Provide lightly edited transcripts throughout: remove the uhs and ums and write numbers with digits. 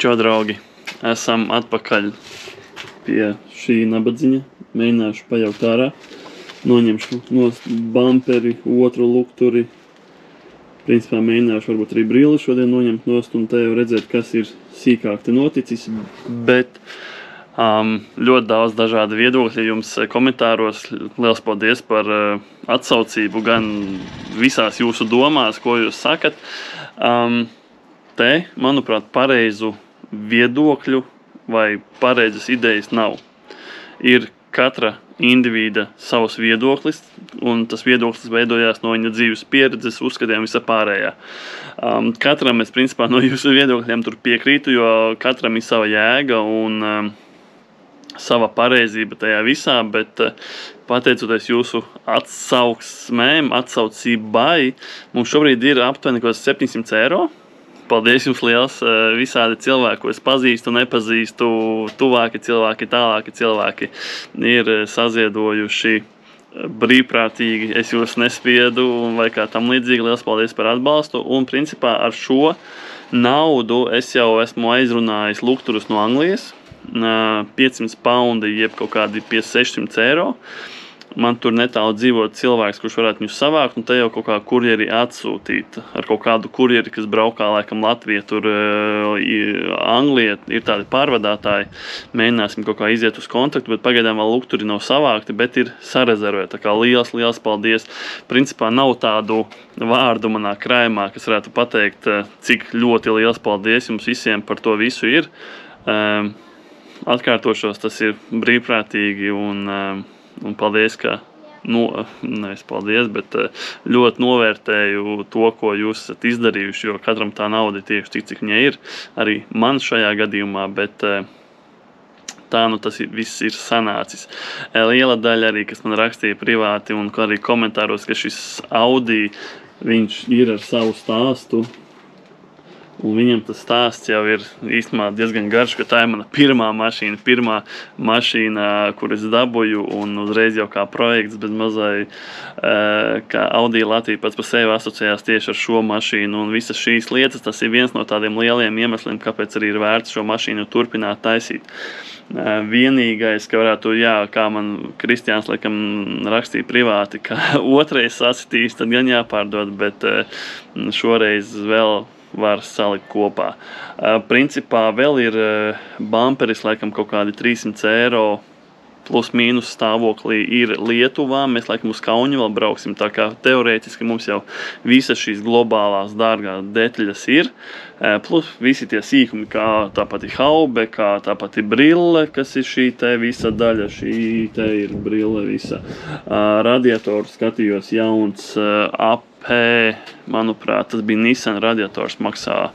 Čau, draugi! Esam atpakaļ pie šī nabadziņa. Mēģināšu pajaukt ārā. Noņemšu no bumperi, otru lukturi. Principā mēģināšu varbūt arī brilli šodien noņemt nost un te jau redzēt, kas ir sīkāk te noticis. Bet ļoti daudz dažādu viedokļu jums komentāros. Liels paldies par atsaucību gan visās jūsu domās, ko jūs sakat. Te, manuprāt, pareizu viedokļu vai pareizas idejas nav. Ir katra individa savs viedoklis, un tas viedoklis veidojās no viņa dzīves pieredzes, uzskatiem visa pārējā. Katram es principā no jūsu viedokļiem tur piekrītu, jo katram ir sava jēga un sava pareizība tajā visā, bet pateicoties jūsu atsauksmēm, atsaucībai, mums šobrīd ir aptuveni 700 eiro. Paldies jums liels, visādi cilvēki, ko es pazīstu, nepazīstu, tuvāki cilvēki, tālāki cilvēki ir saziedojuši brīvprātīgi, es jūs nespiedu vai kā tam līdzīgi. Liels paldies par atbalstu, un principā ar šo naudu es jau esmu aizrunājis lukturus no Anglijas, 500 paundi, jeb kaut kādi pie 600 eiro. Man tur netālu dzīvo cilvēks, kurš varētu viņus savākt, un te jau kaut kā kurjeri atsūtīt ar kaut kādu kurjeri, kas braukā laikam Latvija, tur Anglija, ir tādi pārvadātāji. Mēģināsim kaut kā iziet uz kontaktu, bet pagaidām vēl lukturi nav savākti, bet ir sarezervēti. Tā kā liels paldies. Principā nav tādu vārdu manā krājumā, kas varētu pateikt, cik ļoti liels paldies jums visiem par to visu ir. Atkārtošos, tas ir brīvprātīgi un paldies, ka, nevis paldies, bet ļoti novērtēju to, ko jūs esat izdarījuši, jo katram tā nauda ir tieši cik viņai ir, arī man šajā gadījumā, bet tā tas viss ir sanācis. Liela daļa arī, kas man rakstīja privāti un arī komentāros, ka šis Audi, viņš ir ar savu stāstu, un viņam tas stāsts jau ir īstenībā diezgan garš, ka tā ir mana pirmā mašīna, kur es dabūju, un uzreiz jau kā projekts, bet mazai, kā Audi Latvija pats par sevi asociējās tieši ar šo mašīnu, un visas šīs lietas, tas ir viens no tādiem lieliem iemesliem, kāpēc arī ir vērts šo mašīnu turpināt taisīt. Vienīgais, ka varētu, kā man Kristiāns laikam rakstīja privāti, ka otrais sasitīs, tad gan jāpārdod, bet šoreiz vēl var salikt kopā. Principā vēl ir bumperis, laikam kaut kādi 300 eiro plus mīnus stāvoklī ir Lietuvā. Mēs laikam uz Kaunu vēl brauksim, tā kā teorētiski mums jau visas šīs globālās dārgās detaļas ir. Plus visi tie sīkumi, kā tā pati haube, kā tā pati brille, kas ir šī te visa daļa, šī te ir brille visa. Radiatoru skatījos jauns manuprāt, tas bija Nissan radiators maksā,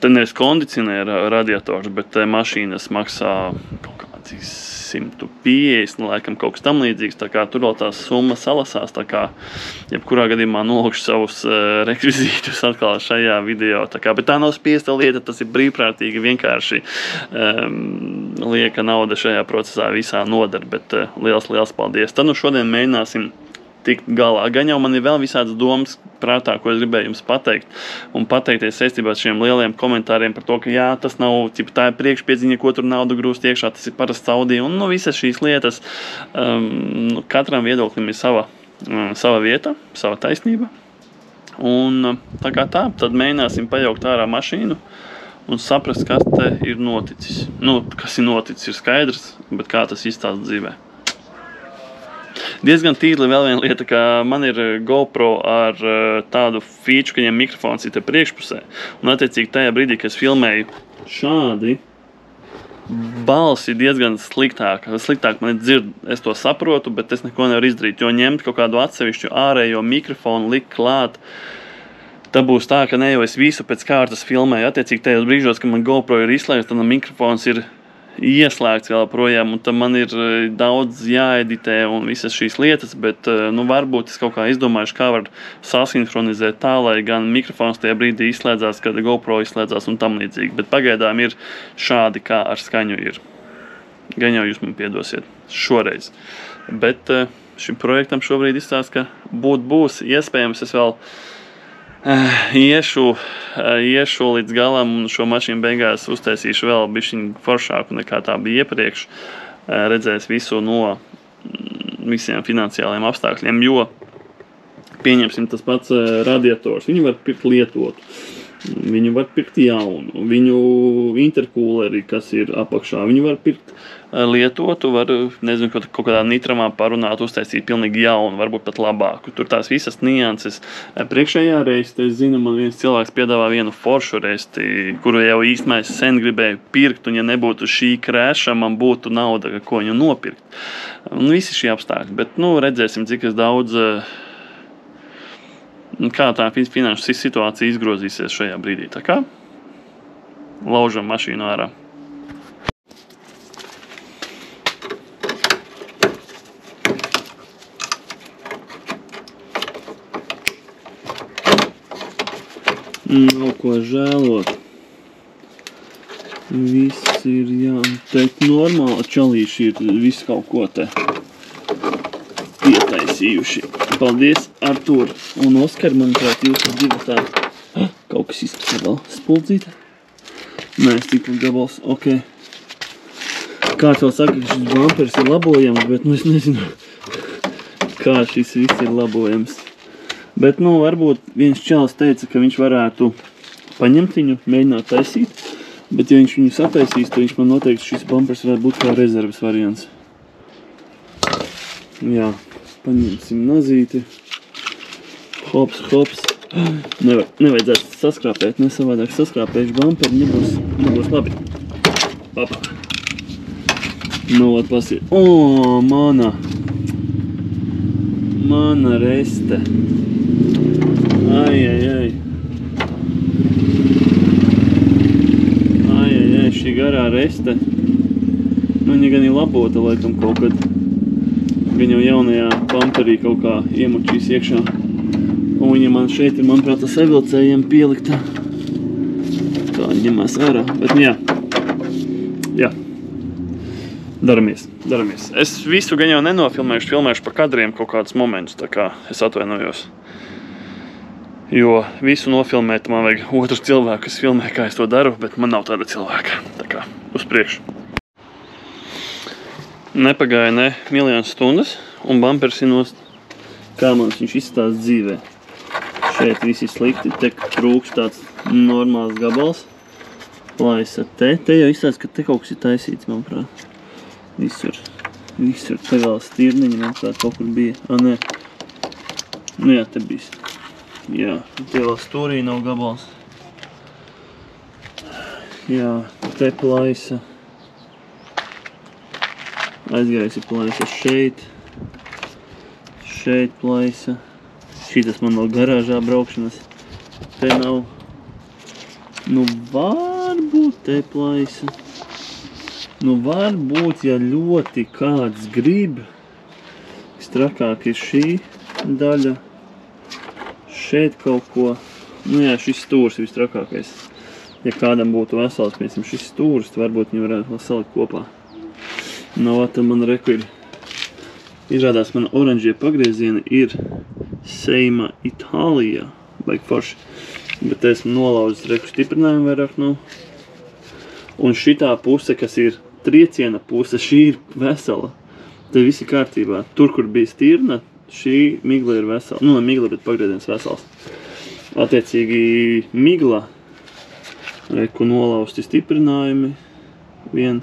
te nevis kondicionēra radiators, bet mašīnas maksā kaut kādi 150, laikam kaut kas tam līdzīgs, tā kā tur vēl tās summas salasās, tā kā jebkurā gadījumā nolikšu savus rekvizītus atkal šajā video, tā kā, bet tā nav spiesta lieta, tas ir brīvprātīgi, vienkārši lieka nauda šajā procesā visā nodar, bet liels paldies. Tad šodien mēģināsim tikt galā. Gan jau man ir vēl visādas domas prātā, ko es gribēju jums pateikt, un pateikties saistībā ar šiem lieliem komentāriem par to, ka tas nav, tā ir priekšpiedziņa, ko tur naudu grūst iekšā, tas ir parasts Audi, un visas šīs lietas, katram viedoklim ir sava vieta, sava taisnība, un tā kā tā, tad mēģināsim pajaukt ārā mašīnu un saprast, kas te ir noticis. Kas ir noticis, ir skaidrs, bet kā tas izstāsta dzīvē. Diezgan tīri vēl viena lieta, ka man ir GoPro ar tādu feature, ka viņam mikrofons ir te priekšpusē. Un attiecīgi tajā brīdī, kad es filmēju šādi, balss ir diezgan sliktāk. Sliktāk man ir dzird, es to saprotu, bet es neko nevaru izdarīt, jo ņemt kaut kādu atsevišķu ārējo mikrofonu, likt klāt. Tā būs tā, ka ne jau es visu pēc kārtas filmēju. Attiecīgi tajos brīžos, kad man GoPro ir izslēgts, tad mikrofons ir ieslēgts vēl projām, un tam man ir daudz jāeditē un visas šīs lietas, bet varbūt es kaut kā izdomājuši, kā var sasinhronizēt tā, lai gan mikrofons tajā brīdī izslēdzās, kad GoPro izslēdzās un tam līdzīgi, bet pagaidām ir šādi, kā ar skaņu ir. Gan jau jūs man piedosiet šoreiz. Bet šim projektam šobrīd izstāst, ka būs iespējams, es vēl Iešu līdz galam un šo mašīnu beigās uztaisīšu vēl bišķiņ foršāku nekā tā bija iepriekš. Redzēs visu no visiem finansiāliem apstākļiem, jo pieņemsim tas pats radiators. Viņu var pirkt lietotu, viņu var pirkt jaunu, viņu interkūleri, kas ir apakšā, viņu var pirkt lietotu, var, nezinu, kaut kādā nitramā parunāt, uztaisīt pilnīgi jaunu, varbūt pat labāku. Tur tās visas nianses. Priekšējā reiste, es zinu, man viens cilvēks piedāvā vienu foršu reisti, kuru jau īstenībā es sen gribēju pirkt, un ja nebūtu šī krēša, man būtu nauda, ko viņu nopirkt. Un visi šie apstākļi, bet, redzēsim, cik es daudz, kā tā finanšu situācija izgrozīsies šajā brīdī. Tā kā laužam mašīnu ārā. Nav ko žēlot. Viss ir, teikt, normāli. Čalīši ir visu kaut ko te pietaisījuši. Paldies, Artur un Oskar, manuprāt, jūs ir divi tā. Kaut kas izskatā vēl spuldzīta. Nē, stikla gabals, ok. Kāds vēl saka, ka šis bumpers ir labojams, bet, es nezinu, kā šis viss ir labojams. Bet, varbūt viens čalis teica, ka viņš varētu paņemt viņu, mēģināt taisīt, bet ja viņš viņu sataisīs, tad viņš man noteikti šis bumpers varētu būt kā rezerves variants. Jā, paņemsim nazīti. Hops. Nevajadzētu saskrāpēt, savādāk saskrāpējuši bumperi, nebūs labi. Papā. Pasiet. Mana reste. Ai, šī garā reste. Viņa gan ir labota, laikam, kaut kad. Gan jau jaunajā bumperī kaut kā iemučīs iekšā. Un viņa man šeit ir, manuprāt, tas evilcējiem pieliktā. Tā ņemās ārā. Bet, jā. Daramies. Es visu gan jau nenofilmēšu, filmēšu pa kadriem kaut kādus momentus, tā kā es atvainojos. Jo visu nofilmēt man vajag otru cilvēku, kas filmē, kā es to daru, bet man nav tāda cilvēka. Tā kā uz priekšu. Nepagāja ne miljonas stundas, un bumpers ir nost, kā man viņš izstāst dzīvē. Šeit viss ir slikti, te trūks tāds normāls gabals. Plaisa te jau izstāst, ka te kaut kas ir taisīts, manuprāt. Visur te vēl stirniņi, manuprāt, kaut kur bija. Nē. Jā, te bijis. Jā, te vēl stūrī nav gabals. Jā, te plaisa. Aizgājusi plaisa šeit. Šeit plaisa. Šitas man vēl garāžā braukšanas. Te nav. Varbūt te plaisa. Varbūt, ja ļoti kāds grib. Strakāk ir šī daļa. Šeit kaut ko. Šis stūrs ir vistrakākais. Ja kādam būtu vesels, piemēram, šis stūrs, tad varbūt viņi varētu vēl salikt kopā. Tad man reku ir. Izrādās, man oranžie pagriezieni ir Seima Itālijā. Baigi forši. Bet esmu nolauzis reku stiprinājumu vairāk nav. Un šitā puse, kas ir trieciena puse, šī ir vesela. Te viss ir kārtībā. Tur, kur bija stirna, šī migla ir vesela. Ne migla, bet pagrieziens vesels. Attiecīgi migla. Reku nolausti stiprinājumi. 1,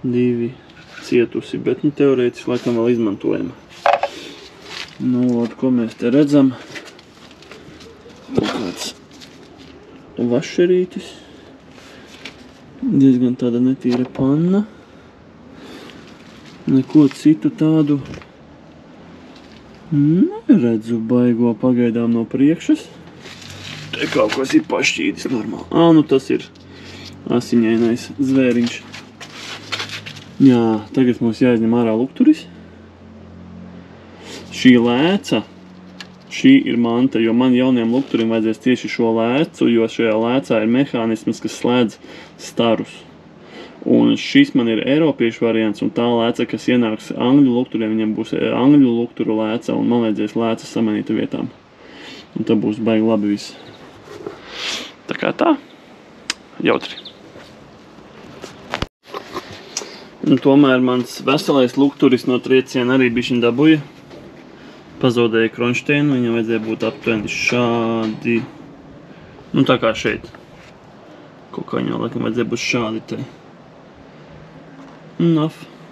2, cietusi, bet teorētiski laikam vēl izmantojama. Ko mēs te redzam? Kaut kāds vašerītis. Diezgan tāda netīra panna. Neko citu tādu neredzu baigo pagaidām no priekšas. Te kaut kas ir pašķīdis normāli. Tas ir asiņainais zvēriņš. Jā, tagad mums jāizņem ārā lukturis. Šī lēca, šī ir manta, jo man jauniem lukturim vajadzēs tieši šo lēcu, jo šajā lēcā ir mehānisms, kas slēdz starus. Un šis man ir Eiropiešu variants, un tā lēca, kas ienāks angļu lukturiem, viņam būs angļu lukturu lēca, un man vajadzēs lēcas samainīt vietām. Un tā būs baigi labi viss. Tā kā tā, jautri. Un tomēr mans veselais lukturis no trieciena arī bišķiņ dabūja. Pazaudēja kronšteinu, viņam vajadzēja būt aptuveni šādi. Nu tā kā šeit. Kaut kā viņam laikam vajadzēja būt šādi te.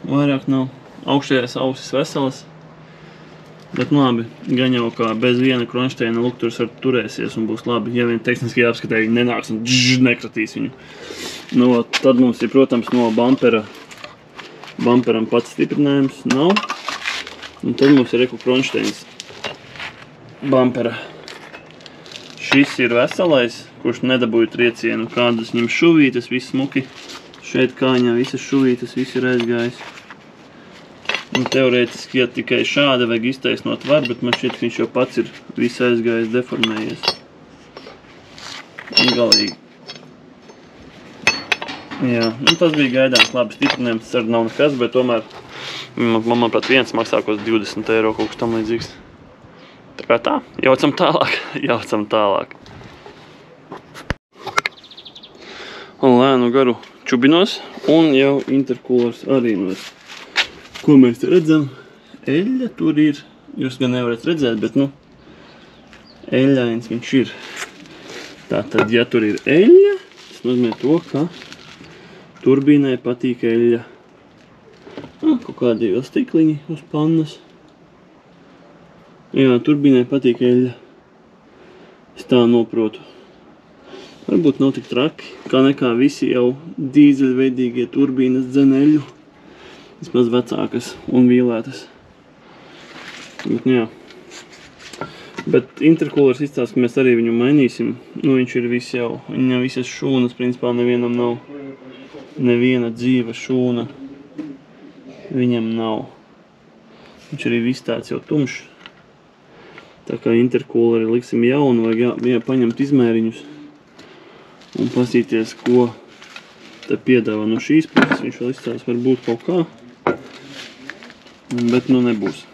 Vairāk nav. Augšējās ausis veselas. Bet labi, gan jau kā bez viena kronšteina lukturis var turēsies un būs labi. Ja vien tehniski jāapskatē, viņi nenāks un nekratīs viņu. Tad mums ir, protams, no bamperam pats stiprinājums nav. Un tad mums ir kronšteins bampera. Šis ir veselais, kurš nedabūja triecienu. Kādas viņam šuvītes, viss smuki. Šeit kāņā visas šuvītes, viss ir aizgājis. Un teorētiski, ja tikai šāda vajag iztaisnot var, bet man šķiet, ka viņš jau pats ir viss aizgājis, deformējies. Un galīgi. Jā, tas bija gaidāms labi stiprinājums, tas arī nav nekas, bet tomēr, manuprāt, viens maksā kaut 20 eiro kaut kas tam līdzīgs. Tā kā tā, jaucam tālāk. Un lēnu garu čubinos, un jau interkulars arī nos. Ko mēs te redzam? Eļļa tur ir. Jūs gan nevarat redzēt, bet eļļains viņš ir. Tātad, ja tur ir eļļa, tas nozīmē to, ka turbīnai patīk eļļa. Kaut kādi vēl stikliņi uz pannas. Jā, turbīnai patīk eļļa. Es tā noprotu. Varbūt nav tik traki, kā nekā visi jau dīzeļveidīgie turbīnas dzen eļļu. Vismaz vecākas un vīlētas. Bet, jā. Bet interkulars izstāsta, ka mēs arī viņu mainīsim. Viņš ir viss jau, viņam visas šūnas, principā nevienam nav. Neviena dzīva šūna viņam nav. Viņš arī viss tāds jau tumšs. Tā kā interkulari liksim jaunu, vajag paņemt izmēriņus un pasīties, ko te piedāvā no šīs puses. Viņš vēl izstāsta varbūt kaut kā. Bet nebūs.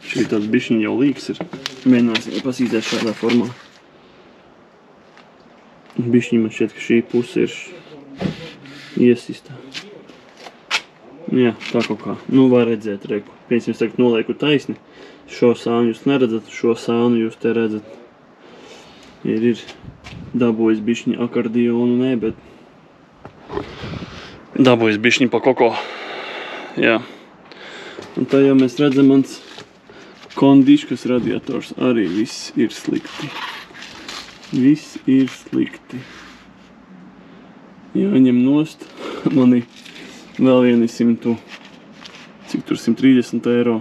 Šī tāds bišķiņ jau līks ir. Mēģināsim pasīties šādā formā. Bišķiņ man šķiet, ka šī puse ir iesistā. Jā, tā kaut kā. Var redzēt, reku. Piemēram, tagad nolieku taisni. Šo sānu jūs neredzat, šo sānu jūs te redzat. Ir dabūjis bišķiņ akordionu, bet dabūjis bišķiņ pa koko. Jā. Un tā jau mēs redzam, mans kondiškas radiators arī viss ir slikti. Viss ir slikti. Jāņem nost. Mani vēl vieni 100, cik tur 130 eiro.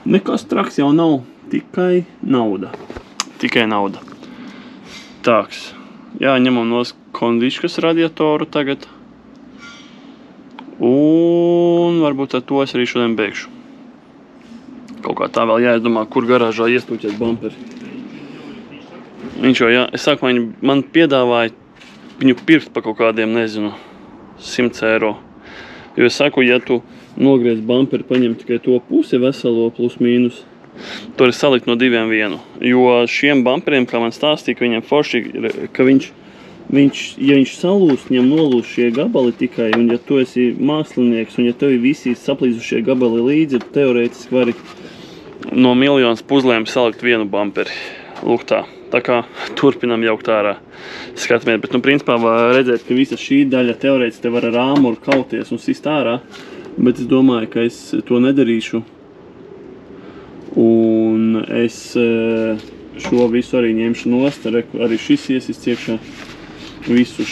Nekas traks jau nav, tikai nauda. Tikai nauda. Tāks. Jāņemam nost kondiškas radiatoru tagad. Un varbūt ar to es arī šodien beigšu. Kaut kā tā vēl jāizdomā, kur garāžā iestūķēt bamperi. Viņš jau, es sākumā man piedāvāja viņu pirkt pa kaut kādiem, nezinu, 100 eiro. Jo es saku, ja tu nogriez bamperi, paņem tikai to pusi veselo plus mīnus, to ir salikt no diviem vienu. Jo šiem bamperiem, kā man stāstīja, ka viņam forši, ka ja viņš salūst, viņam nolūst šie gabali tikai, un ja tu esi mākslinieks, un ja tev ir visi saplīsušie gabali līdzi, tu teorētiski vari no miljonas puzlēm salikt vienu bamperi. Lūk tā. Tā kā turpinam jaukt ārā. Skatāmies, bet principā var redzēt, ka visa šī daļa teorētiski te var ar āmuru kauties un sist ārā, bet es domāju, ka es to nedarīšu. Un es šo visu arī ņemšu nost, arī šis iesists iekšā. Visu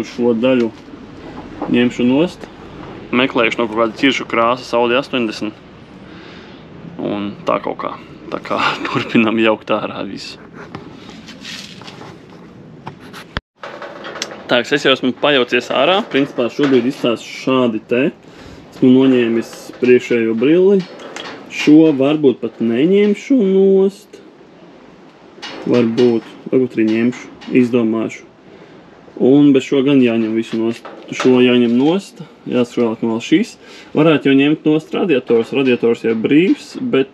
šo daļu ņemšu nost. Meklējuši no kaut kāda ķiršu krāsas Audi 80. Un tā kaut kā. Tā kā turpinam jaukt ārā visu. Tāks, es jau esmu pajaucies ārā. Principā šobrīd izstāstu šādi te. Esmu noņēmis priekšējo brilli. Šo varbūt pat neņemšu nost. Varbūt arī ņemšu. Izdomāšu. Un bez šo gan jāņem visu nost. Šo jāņem nost. Jāskrālāk vēl šīs. Varētu jau ņemt nost radiators. Radiators jau brīvs, bet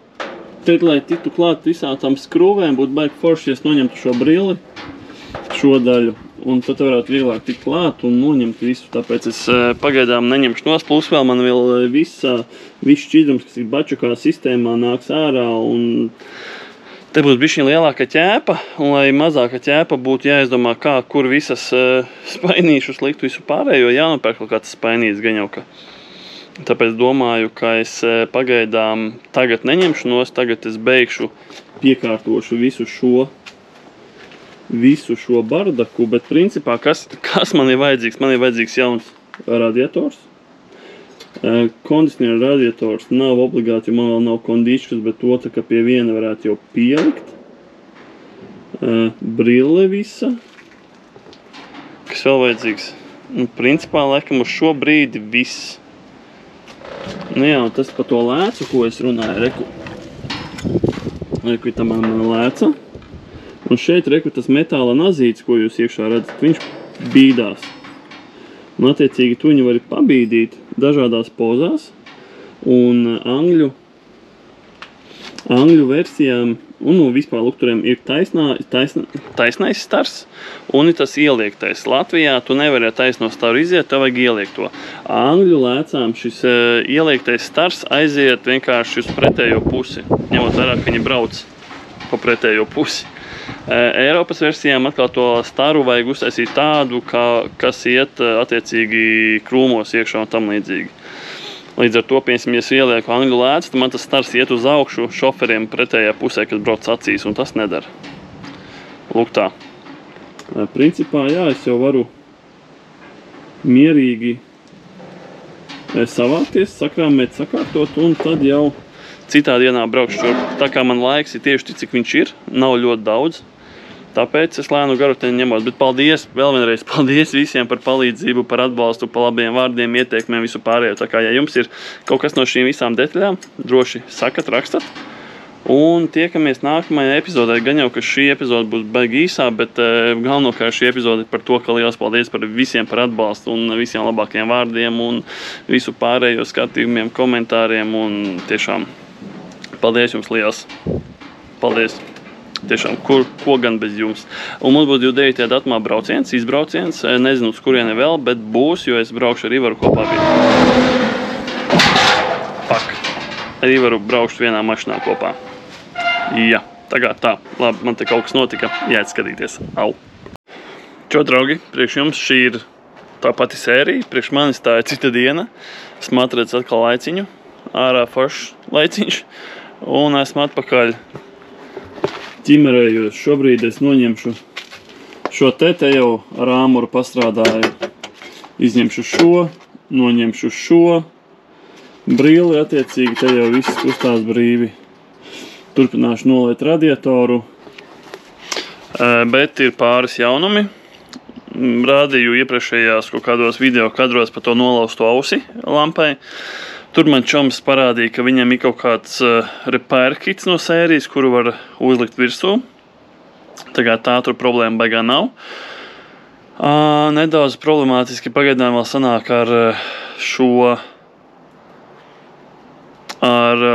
Tad, lai tiktu klāt visām tām skrūvēm, būtu baigi forši, ja es noņemtu šo brilli, šo daļu, un tad varētu vieglāk tikt klāt un noņemt visu. Tāpēc es pagaidām neņemšu nost, plus vēl man vēl viss šķidrums, kas ir bačukā sistēmā, nāks ārā, un te būs bišķiņ lielāka ķēpa, un lai mazāka ķēpa būtu jāizdomā, kur visas spainīšus likt visu pārējo, jānopērk kaut kāds spainīts gan jau, ka. Tāpēc domāju, ka es pagaidām tagad neņemšu nost, tagad es beigšu, piekārtošu visu šo bardaku, bet principā, kas man ir vajadzīgs? Man ir vajadzīgs jauns radiators. Kondicionieru radiators nav obligāti, jo man vēl nav kondičkas, bet to tā kā pie viena varētu jau pielikt. Brille visa. Kas vēl vajadzīgs? Principā, laikam, uz šo brīdi viss. Jā, un tas par to lēcu, ko es runāju, reku tā man lēca. Un šeit, reku, tas metāla nazīts, ko jūs iekšā redzat, viņš bīdās. Un, attiecīgi, tu viņu vari pabīdīt dažādās pozās. Un angļu versijām, un vispār lukturiem ir taisnais stars, un ir tas ieliektais. Latvijā tu nevari taisno staru iziet, tev vajag ieliekt to. Angļu lēcām šis ieliektais stars aiziet vienkārši uz pretējo pusi, ņemot vērā, ka viņi brauc pa pretējo pusi. Eiropas versijām atkal to staru vajag uztaisīt tādu, kas iet attiecīgi krūmos iekšā un tam līdzīgi. Līdz ar to, piemēram, ja es ielieku angļu lēcu, tad man tas stars iet uz augšu šoferiem pretējā pusē, kas brauc acīs, un tas nedara. Lūk tā. Principā, jā, es jau varu mierīgi savākties, sakrāmēt, sakārtot, un tad jau citā dienā braukšu šurp. Tā kā man laiks ir tieši tik, cik viņš ir, nav ļoti daudz. Tāpēc es lēnu garuteni ņemot, bet paldies, vēl vienreiz paldies visiem par palīdzību, par atbalstu, par labiem vārdiem, ieteikumiem, visu pārējo. Tā kā, ja jums ir kaut kas no šīm visām detaļām, droši sakat, rakstat. Un tiekamies nākamajā epizodē. Gan jau, ka šī epizode būs baigi īsā, bet galvenokārt šī epizode ir par to, ka liels paldies par visiem par atbalstu un visiem labākajiem vārdiem un visu pārējo skatījumiem, komentāriem un tiešām paldies jums liels. Paldies! Tiešām, ko gan bez jums. Un mums būs 29. datumā brauciens, izbrauciens, nezinu uz kurieni vēl, bet būs, jo es braukšu ar Ivaru kopā ar Ivaru braukšu vienā mašinā kopā. Jā, tagad tā, labi, man te kaut kas notika, jāiet skatīties. Au! Čau, draugi, priekš jums šī ir tā pati sērija, priekš manis tā ir cita diena. Esmu atradis atkal laiciņu, ārā foršs laiciņš, un esmu atpakaļ ķimerējos. Šobrīd es noņemšu šo te jau ar āmuru pastrādāju. Izņemšu šo, noņemšu šo brīli, attiecīgi te jau viss kustās brīvi. Turpināšu noliet radiatoru, bet ir pāris jaunumi. Rādīju iepriekšējās kaut kādos video kadros par to nolaustu ausi lampai. Tur man čoms parādīja, ka viņam ir kaut kāds repair kits no sērijas, kuru var uzlikt virsū. Tagad tā tur problēma baigā nav. Nedaudz problemātiski pagaidām vēl sanāk ar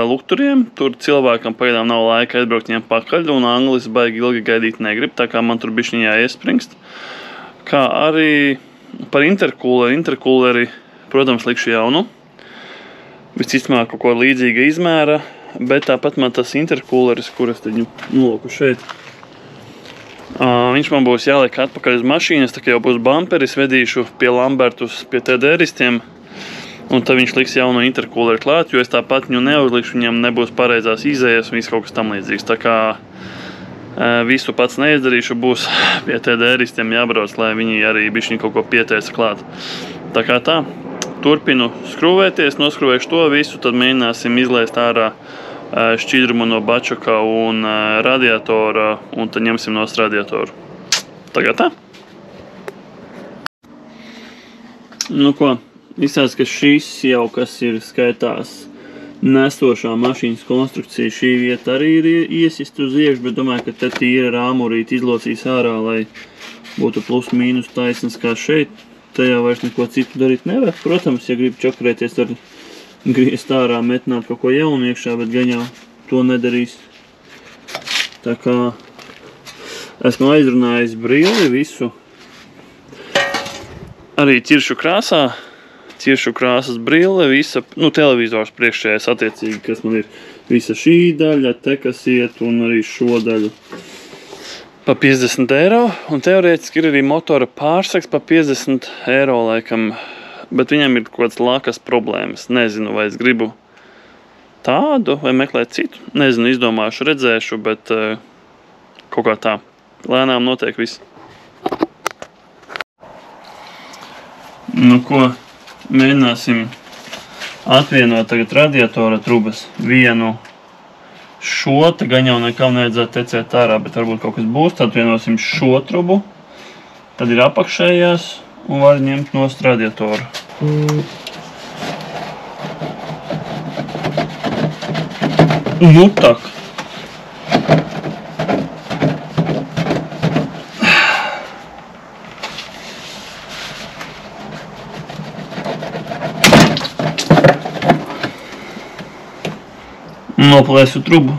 lukturiem. Tur cilvēkam pagaidām nav laika aizbraukt viņiem pakaļ, un anglis baigi ilgi gaidīt negrib, tā kā man tur bišķiņ jāiespringst. Kā arī par interkūleri, protams, likšu jaunu. Visticamāk kaut ko līdzīga izmēra, bet tāpat man tas interkūleris, kuras tad nolauku šeit, viņš man būs jāliek atpakaļ uz mašīnas, tā kā jau būs bumperis, vedīšu pie Lambertus, pie TDRistiem, un tad viņš liks jaunu interkūleri klāt, jo es tāpat viņu neuzlikšu, viņam nebūs pareizās izējas un viss kaut kas tam līdzīgs. Tā kā visu pats neizdarīšu, būs pie TDRistiem jābrauc, lai viņi arī bišķiņ kaut ko pieteica klāt. Tā kā tā. Turpinu skrūvēties, noskrūvēšu to visu, tad mēģināsim izlaist ārā šķidrumu no bačuka un radiatora, un tad ņemsim nost radiatoru. Tagad tā. Nu ko, izstāst, ka šis jau, kas ir skaitās nesošā mašīnas konstrukcija, šī vieta arī ir iesist uz iekšu, bet domāju, ka te tīra ar āmurīt izlocīs ārā, lai būtu plus mīnus taisnas kā šeit. Te jau vairs neko citu darīt nevar. Protams, ja grib čakarēties, var griezt ārā, metināt kaut ko jaunu iekšā, bet gan jau to nedarīs. Tā kā esmu aizrunājis brilli visu. Arī ķiršu krāsā. Ķiršu krāsas brille, visa, televizors priekšējais attiecīgi, kas man ir visa šī daļa, te kas iet un arī šo daļu. Pa 50 eiro, un teorētiski ir arī motora pārsaks pa 50 eiro laikam, bet viņam ir kaut kāds lakas problēmas. Nezinu, vai es gribu tādu, vai meklēt citu. Nezinu, izdomāšu, redzēšu, bet kaut kā tā. Lēnām notiek viss. Nu ko? Mēģināsim atvienot tagad radiatora trubas. Vienu šo, te gan jau nekam nevajadzētu tecēt ārā, bet varbūt kaut kas būs. Tad atvienosim šo trubu. Tad ir apakšējās un var ņemt nost radiatoru. Nu tak. Noplēsu trubu.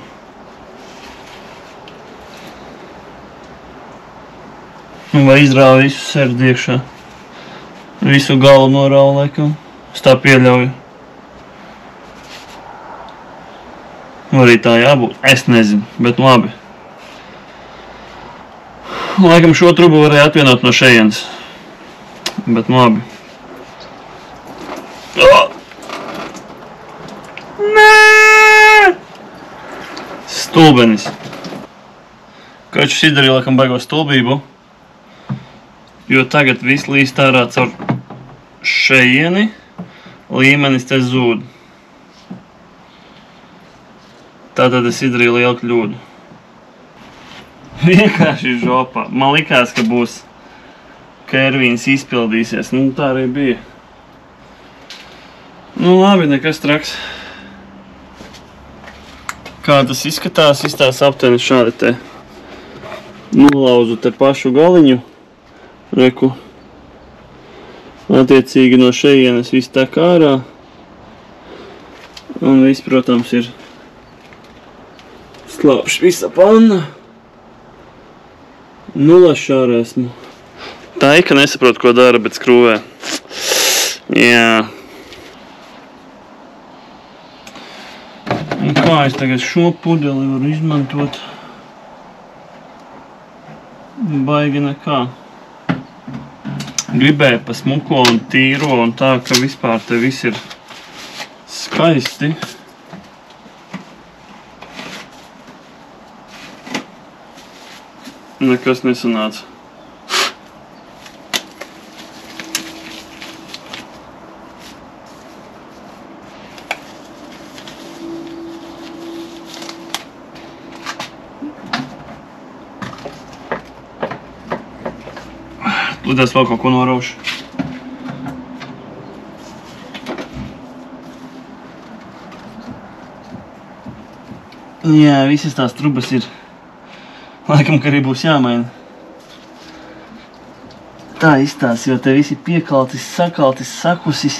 Vai izrāvu visu sērdu iekšā. Visu galu norāvu laikam. Es tā pieļauju. Arī tā jābūt. Es nezinu, bet labi. Laikam šo trubu varēja atvienot no šejienes. Bet labi. Stulbenis. Kačus izdarīja laikam baigo stulbību, jo tagad viss līst ārā caur šejieni, līmenis te zūd. Tātad es izdarīju lielu kļūdu. Vienkārši žopā. Man likās, ka būs Kervīns izpildīsies. Nu, tā arī bija. Nu, labi, nekas traks. Kā tas izskatās aptuveni šādi te. Nolauzu te pašu galiņu. Reku. Attiecīgi no šejienes viss tek ārā. Un viss, protams, ir slāpš visa panna. Nulašs ārā esmu. Taika nesaprot, ko dara, bet skrūvē. Jā. Un kā es tagad šo pudeli varu izmantot? Baigi nekā. Gribēju pa smuko un tīro un tā, ka vispār te viss ir skaisti. Nekas nesanāca. Tūdēs vēl kaut ko noraušu. Jā, visas tās trubas ir. Laikam, ka arī būs jāmaina. Tā izstās, jo te visi piekaltis, sakaltis, sakusis.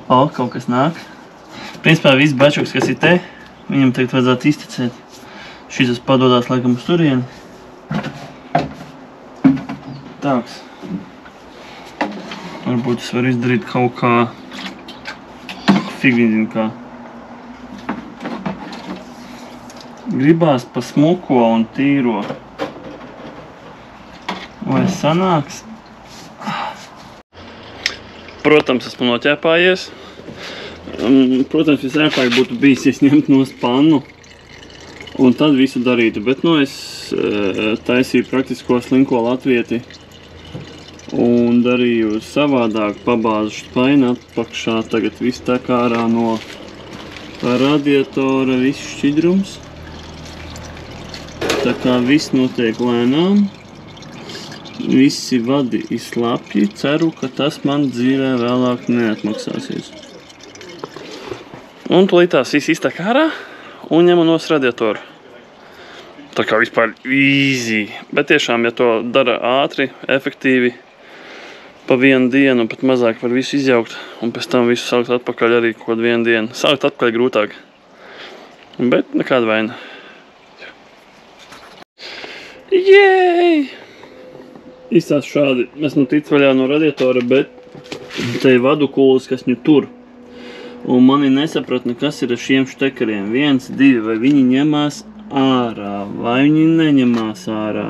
O, kaut kas nāk. Principā viss bačoks, kas ir te, viņam tagad vajadzētu iztecēt. Šis padodās laikam uz turieni. Tāks. Varbūt es varu izdarīt kaut kā figvīzinu kā. Gribās pa smuko un tīro. Vai sanāks? Protams, esmu noķēpājies. Protams, visērtāk būtu bijis, ja es ņemtu nost pannu un tad visu darītu. Bet, es taisīju praktisko slinko latvieti un darīju savādāk, pabāzu špaini atpakšā, tagad viss tek ārā no radiatora, viss šķidrums. Tā kā viss notiek lēnām, visi vadi ir slapji, ceru, ka tas man dzīvē vēlāk neatmaksāsies. Un tūlītās viss iztek ārā un ņemu nost radiatoru. Tā kā vispār easy, bet tiešām, ja to dara ātri, efektīvi, pa vienu dienu, pat mazāk var visu izjaukt, un pēc tam visu sākt atpakaļ arī kaut vienu dienu. Sākt atpakaļ grūtāk. Bet nekāda vaina. Jēj! Izstāst šādi. Es tic vaļā no radiatora, bet te ir vadu kūlis, kas viņu tur. Un mani nesapratni, kas ir ar šiem štekeriem. 1, 2, vai viņi ņemās ārā, vai viņi neņemās ārā.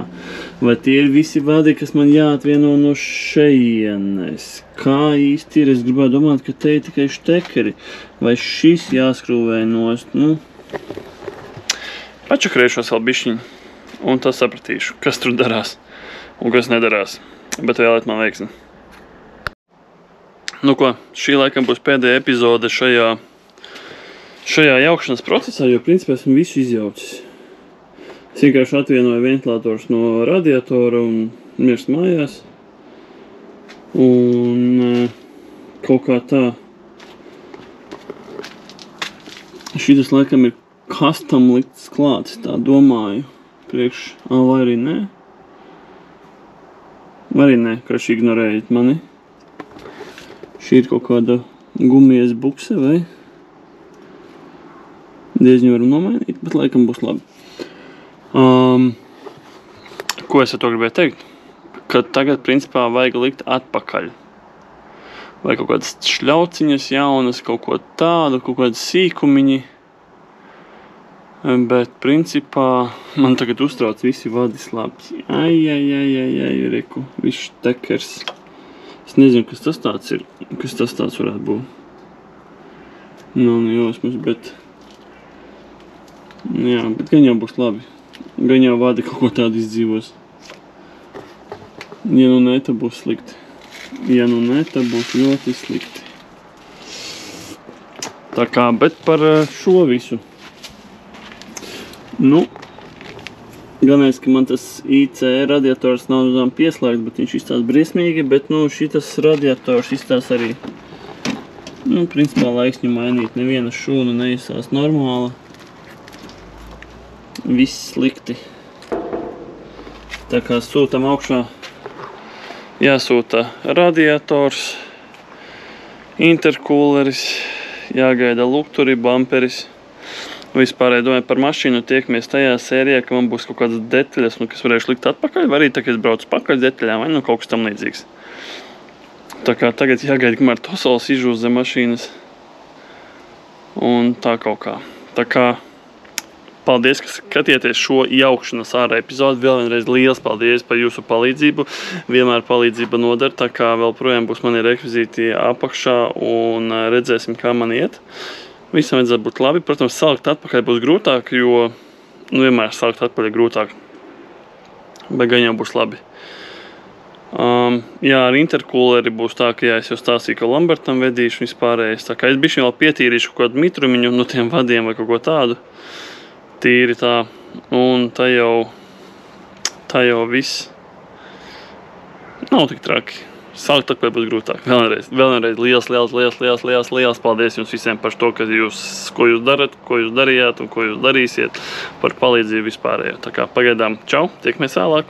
Vai tie ir visi vadi, kas man jāatvieno no šejienes. Kā īsti ir? Es gribētu domāt, ka te ir tikai štekeri. Vai šis jāskrūvē nost? Nu, pačakrēšos vēl bišķiņu. Un tas sapratīšu, kas tur darās un kas nedarās. Bet vēlēt man veiksmi. Nu ko, šī laikam būs pēdējā epizode šajā jaukšanas procesā, jo principā esmu visu izjaucis. Es vienkārši atvienoju ventilators no radiatora un mirst mājās. Un kaut kā tā. Šitas laikam ir custom likts klāts, tā domāju. Vai arī nē? Vai arī nē, karši ignorējat mani. Šī ir kaut kāda gumijas bukse, vai? Diezņu varu nomainīt, bet laikam būs labi. Ko es ar to gribēju teikt? Ka tagad, principā, vajag likt atpakaļ. Vai kaut kādas šļauciņas jaunas, kaut ko tādu, kaut kādas sīkumiņi. Bet, principā, man tagad uztrauc visi vadi slapji. Reku, viss štekers. Es nezinu, kas tas tāds ir, kas tas tāds varētu būt. Nav nejausmas, bet... Jā, bet gan jau būs labi. Gan jau vadi kaut ko tādu izdzīvos. Ja nu ne, tad būs slikti. Ja nu ne, tad būs ļoti slikti. Tā kā, bet par šo visu. Nu, ganais, ka man tas IC radiators nav pieslēgts, bet viņš izstās briesmīgi, bet, nu, šitas radiators izstās arī, nu, principā laiks viņu mainīt, neviena šūna neizstās normāla. Viss slikti. Tā kā sūtam augšā, jāsūta radiators, interkūleris, jāgaida lukturi, bamperis. Vispārēji domāju par mašīnu, tiekamies tajā sērijā, ka man būs kaut kādas detaļas, kas varēšu likt atpakaļ, vai arī tā, ka es braucu pakaļ detaļām, vai nu kaut kas tam līdzīgs. Tā kā tagad jāgaida, kamēr tosols izžūs zem mašīnas. Un tā kaut kā. Tā kā paldies, ka skatieties šo jaukšanas ārā epizodu. Vēl vienreiz liels paldies par jūsu palīdzību. Vienmēr palīdzība nodara, tā kā vēl projām būs mani rekvizīti apakšā un redzēsim, kā man iet. Visam vajadzētu būt labi. Protams, salikt atpakaļ būs grūtāk, jo vienmēr salikt atpakaļ ir grūtāk. Bet gan jau būs labi. Jā, ar interkūleri būs tā, ka es jau stāstīju, ka Lambertam vedīšu vispārējais. Tā kā es bišķi vēl pietīrīšu kaut kādu mitrumiņu no tiem vadiem vai kaut ko tādu. Tīri tā. Un tā jau viss nav tik traki. Sākt atpakaļ būs grūtāk. Vēlreiz liels paldies jums visiem par to, ko jūs darat, ko jūs darījāt un ko jūs darīsiet, par palīdzību vispārējo. Tā kā pagaidām čau, tiekamies vēlāk.